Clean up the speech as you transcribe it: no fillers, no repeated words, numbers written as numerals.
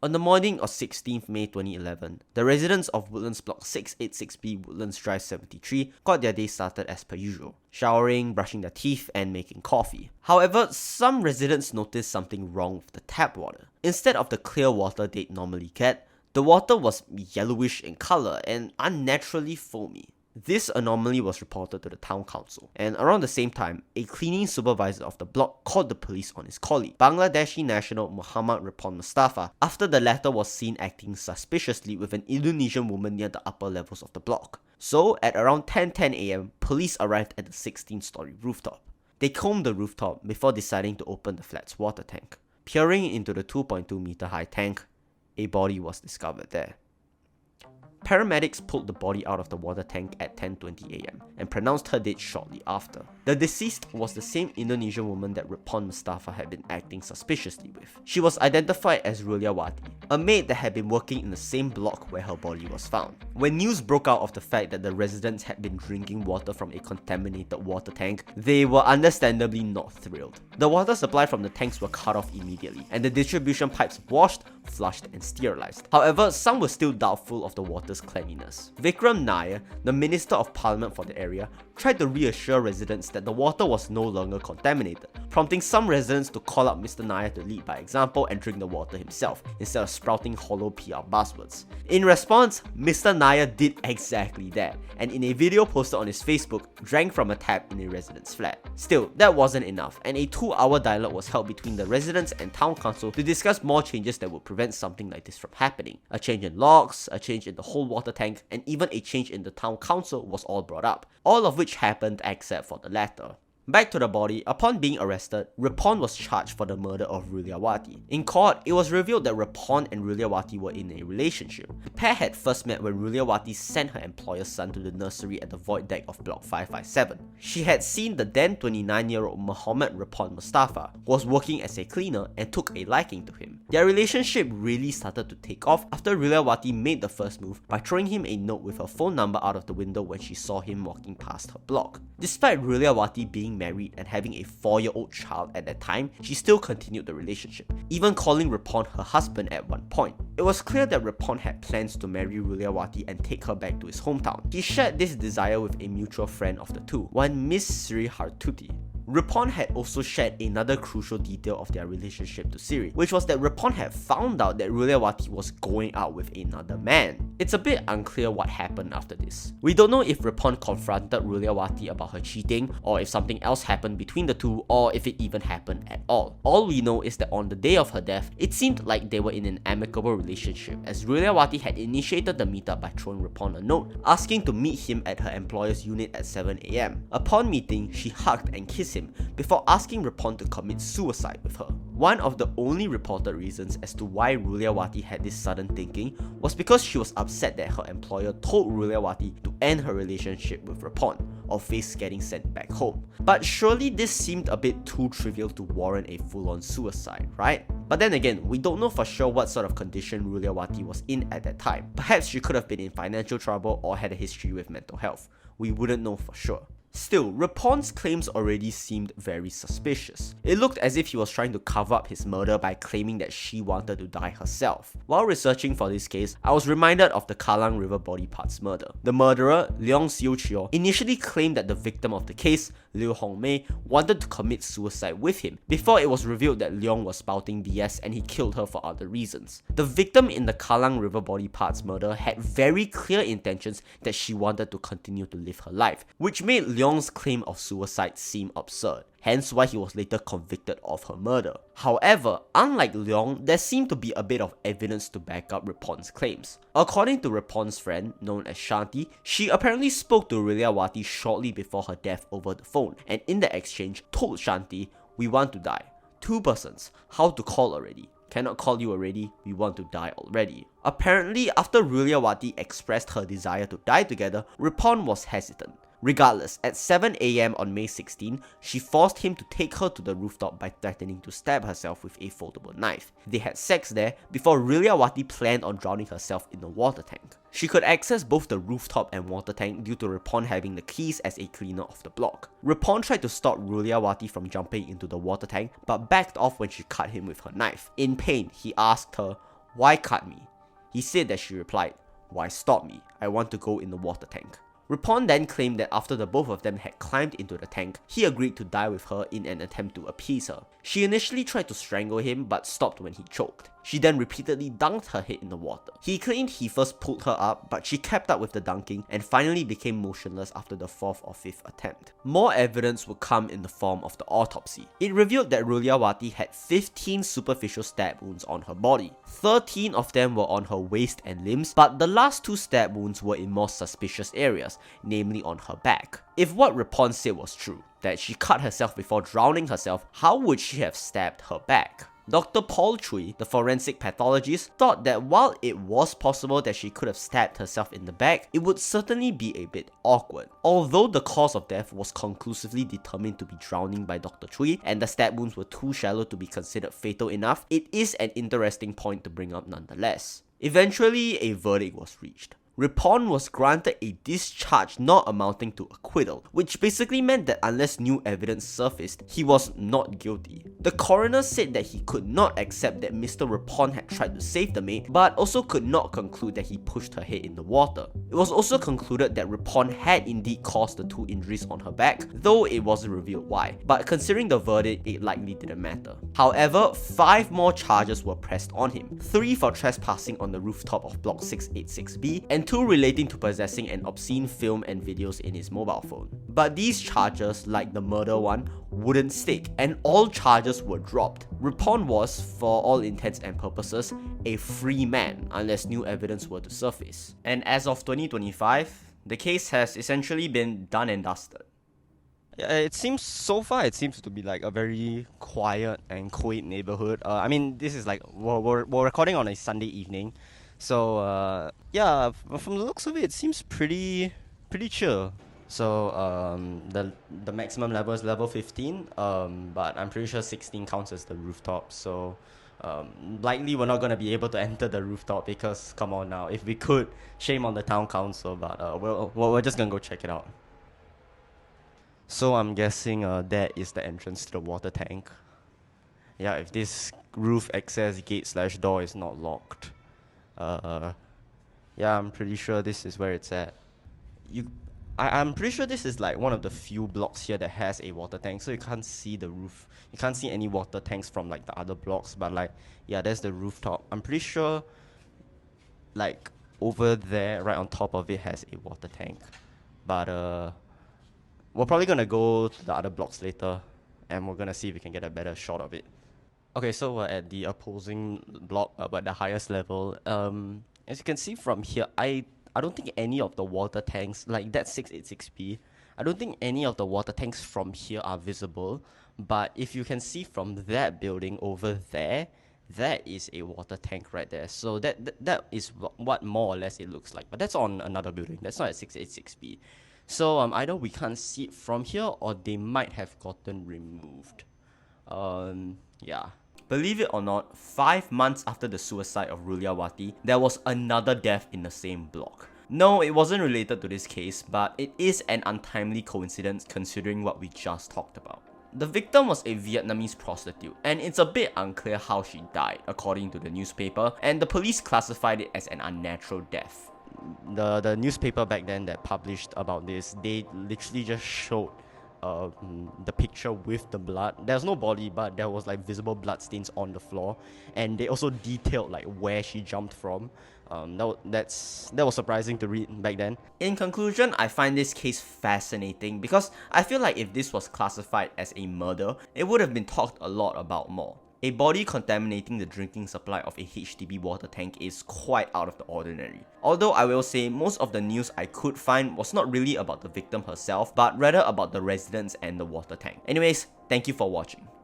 On the morning of 16th May 2011, the residents of Woodlands Block 686B Woodlands Drive 73 got their day started as per usual, showering, brushing their teeth, and making coffee. However, some residents noticed something wrong with the tap water. Instead of the clear water they'd normally get, the water was yellowish in colour and unnaturally foamy. This anomaly was reported to the town council, and around the same time, a cleaning supervisor of the block called the police on his colleague, Bangladeshi national Muhammad Ripon Mustafa, after the latter was seen acting suspiciously with an Indonesian woman near the upper levels of the block. So, at around 10:10 am, police arrived at the 16-story rooftop. They combed the rooftop before deciding to open the flat's water tank. Peering into the 2.2 meter high tank, a body was discovered there. Paramedics pulled the body out of the water tank at 10:20 am and pronounced her dead shortly after. The deceased was the same Indonesian woman that Ripon Mustafa had been acting suspiciously with. She was identified as Ruliawati, a maid that had been working in the same block where her body was found. When news broke out of the fact that the residents had been drinking water from a contaminated water tank, they were understandably not thrilled. The water supply from the tanks were cut off immediately, and the distribution pipes washed, flushed, and sterilized. However, some were still doubtful of the water's cleanliness. Vikram Nair, the Minister of Parliament for the area, tried to reassure residents that the water was no longer contaminated, prompting some residents to call up Mr. Nair to lead by example and drink the water himself, instead of sprouting hollow PR buzzwords. In response, Mr. Nair did exactly that, and in a video posted on his Facebook, drank from a tap in a resident's flat. Still, that wasn't enough, and a 2-hour dialogue was held between the residents and town council to discuss more changes that would prevent something like this from happening. A change in locks, a change in the whole water tank, and even a change in the town council was all brought up, all of which happened except for the latter. Back to the body, upon being arrested, Ripon was charged for the murder of Ruliawati. In court, it was revealed that Ripon and Ruliawati were in a relationship. The pair had first met when Ruliawati sent her employer's son to the nursery at the void deck of Block 557. She had seen the then 29-year-old Muhammad Ripon Mustafa, who was working as a cleaner, and took a liking to him. Their relationship really started to take off after Ruliawati made the first move by throwing him a note with her phone number out of the window when she saw him walking past her block. Despite Ruliawati being married and having a 4-year-old child at that time, she still continued the relationship, even calling Ripon her husband at one point. It was clear that Ripon had plans to marry Ruliawati and take her back to his hometown. He shared this desire with a mutual friend of the two, one Miss Sri Hartuti. Ripon had also shared another crucial detail of their relationship to Siri, which was that Ripon had found out that Ruliawati was going out with another man. It's a bit unclear what happened after this. We don't know if Ripon confronted Ruliawati about her cheating, or if something else happened between the two, or if it even happened at all. All we know is that on the day of her death, it seemed like they were in an amicable relationship, as Ruliawati had initiated the meetup by throwing Ripon a note, asking to meet him at her employer's unit at 7 am. Upon meeting, she hugged and kissed him before asking Ripon to commit suicide with her. One of the only reported reasons as to why Ruliawati had this sudden thinking was because she was upset that her employer told Ruliawati to end her relationship with Ripon, or face getting sent back home. But surely this seemed a bit too trivial to warrant a full-on suicide, right? But then again, we don't know for sure what sort of condition Ruliawati was in at that time. Perhaps she could have been in financial trouble or had a history with mental health. We wouldn't know for sure. Still, Ripon's claims already seemed very suspicious. It looked as if he was trying to cover up his murder by claiming that she wanted to die herself. While researching for this case, I was reminded of the Kallang River body parts murder. The murderer, Leong Siu Chio, initially claimed that the victim of the case, Liu Hongmei, wanted to commit suicide with him, before it was revealed that Leong was spouting BS and he killed her for other reasons. The victim in the Kallang River body parts murder had very clear intentions that she wanted to continue to live her life, which made Leong's claim of suicide seem absurd, hence why he was later convicted of her murder. However, unlike Leong, there seemed to be a bit of evidence to back up Ripon's claims. According to Ripon's friend, known as Shanti, she apparently spoke to Ruliawati shortly before her death over the phone, and in the exchange told Shanti, "We want to die. 2 persons, how to call already? Cannot call you already, we want to die already." Apparently, after Ruliawati expressed her desire to die together, Ripon was hesitant. Regardless, at 7 am on May 16, she forced him to take her to the rooftop by threatening to stab herself with a foldable knife. They had sex there before Ruliawati planned on drowning herself in the water tank. She could access both the rooftop and water tank due to Ripon having the keys as a cleaner of the block. Ripon tried to stop Ruliawati from jumping into the water tank, but backed off when she cut him with her knife. In pain, he asked her, "Why cut me?" He said that she replied, "Why stop me? I want to go in the water tank." Ripon then claimed that after the both of them had climbed into the tank, he agreed to die with her in an attempt to appease her. She initially tried to strangle him but stopped when he choked. She then repeatedly dunked her head in the water. He claimed he first pulled her up, but she kept up with the dunking and finally became motionless after the 4th or 5th attempt. More evidence would come in the form of the autopsy. It revealed that Ruliawati had 15 superficial stab wounds on her body. 13 of them were on her waist and limbs, but the last 2 stab wounds were in more suspicious areas, namely on her back. If what Ripon said was true, that she cut herself before drowning herself, how would she have stabbed her back? Dr. Paul Chui, the forensic pathologist, thought that while it was possible that she could have stabbed herself in the back, it would certainly be a bit awkward. Although the cause of death was conclusively determined to be drowning by Dr. Chui, and the stab wounds were too shallow to be considered fatal enough, it is an interesting point to bring up nonetheless. Eventually, a verdict was reached. Ripon was granted a discharge not amounting to acquittal, which basically meant that unless new evidence surfaced, he was not guilty. The coroner said that he could not accept that Mr. Ripon had tried to save the maid, but also could not conclude that he pushed her head in the water. It was also concluded that Ripon had indeed caused the 2 injuries on her back, though it wasn't revealed why, but considering the verdict, it likely didn't matter. However, 5 more charges were pressed on him, 3 for trespassing on the rooftop of Block 686B, and 2 relating to possessing an obscene film and videos in his mobile phone. But these charges, like the murder one, wouldn't stick, and all charges were dropped. Ripon was, for all intents and purposes, a free man unless new evidence were to surface. And as of 2025, the case has essentially been done and dusted. It seems so far. It seems to be like a very quiet and quaint neighborhood. I mean, this is like we're recording on a Sunday evening, so yeah. From the looks of it, it seems pretty chill. So the maximum level is level 15. But I'm pretty sure 16 counts as the rooftop. So likely we're not gonna be able to enter the rooftop because come on now. If we could, shame on the town council. But we're just gonna go check it out. So I'm guessing that is the entrance to the water tank. Yeah, if this roof access gate/door is not locked. Yeah, I'm pretty sure this is where it's at. I'm pretty sure this is like one of the few blocks here that has a water tank, so you can't see the roof. You can't see any water tanks from like the other blocks, but like, yeah, there's the rooftop. I'm pretty sure like over there, right on top of it, has a water tank. But we're probably gonna go to the other blocks later, and we're gonna see if we can get a better shot of it. Okay, so we're at the opposing block, but the highest level. As you can see from here, I don't think any of the water tanks, like that 686B, I don't think any of the water tanks from here are visible. But if you can see from that building over there, that is a water tank right there. So that is what more or less it looks like. But that's on another building. That's not at 686B. So either we can't see it from here or they might have gotten removed. Yeah. Believe it or not, 5 months after the suicide of Ruliawati, there was another death in the same block. No, it wasn't related to this case, but it is an untimely coincidence considering what we just talked about. The victim was a Vietnamese prostitute, and it's a bit unclear how she died, according to the newspaper, and the police classified it as an unnatural death. The newspaper back then that published about this, they literally just showed the picture with the blood. There's no body, but there was like visible blood stains on the floor, and they also detailed like where she jumped from. That was surprising to read back then. In conclusion, I find this case fascinating because I feel like if this was classified as a murder, it would have been talked a lot about more. A body contaminating the drinking supply of a HDB water tank is quite out of the ordinary. Although I will say most of the news I could find was not really about the victim herself, but rather about the residents and the water tank. Anyways, thank you for watching.